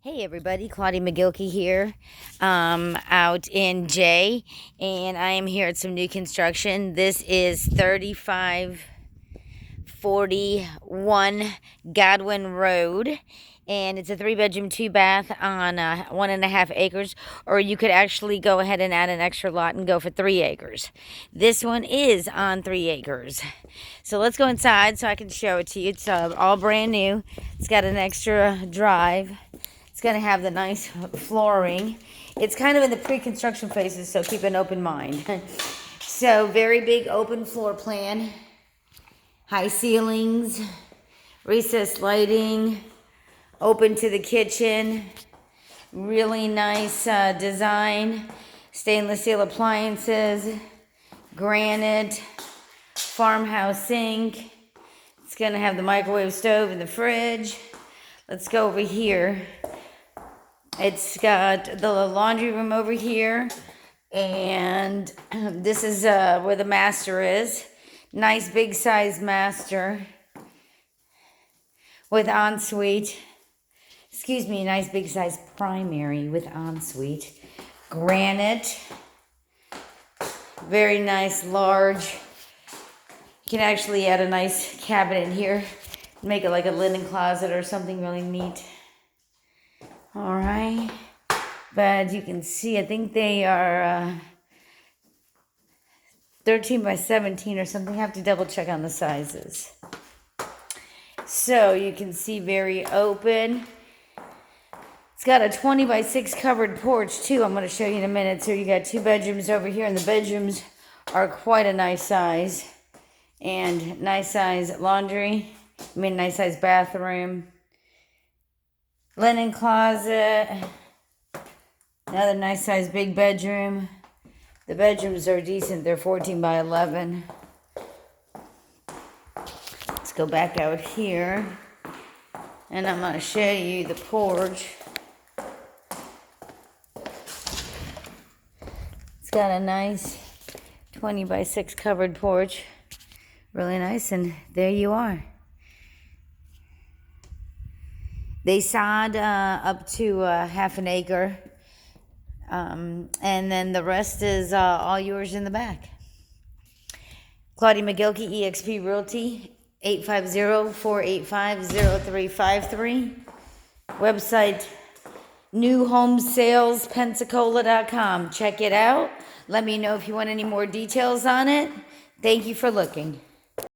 Hey everybody, Claudia McGilkey here, out in Jay, and I am here at some new construction. This is 3541 Godwin Road, and it's a 3-bedroom, 2-bath on 1.5 acres, or you could actually go ahead and add an extra lot and go for 3 acres. This one is on 3 acres. So let's go inside so I can show it to you. It's all brand new. It's got an extra drive. It's going to have the nice flooring. It's kind of in the pre-construction phases, so keep an open mind. So very big open floor plan. High ceilings, recessed lighting, open to the kitchen. Really nice design. Stainless steel appliances, granite, farmhouse sink. It's going to have the microwave stove and the fridge. Let's go over here. It's got the laundry room over here, and this is where the master is. Nice big size master with ensuite. Excuse me, nice big size primary with ensuite. Granite. Very nice, large. You can actually add a nice cabinet in here. Make it like a linen closet or something really neat. All right, but you can see, I think they are 13 by 17 or something. I have to double check on the sizes. So you can see very open. It's got a 20 by 6 covered porch too. I'm going to show you in a minute. So you got 2 bedrooms over here, and the bedrooms are quite a nice size. And nice size laundry. Nice size bathroom. Linen closet, another nice size big bedroom. The bedrooms are decent, they're 14 by 11. Let's go back out here, and I'm going to show you the porch. It's got a nice 20 by 6 covered porch, really nice, and there you are. They sod up to half an acre, and then the rest is all yours in the back. Claudia McGilkey, eXp Realty, 850-485-0353. Website, newhomesalespensacola.com. Check it out. Let me know if you want any more details on it. Thank you for looking.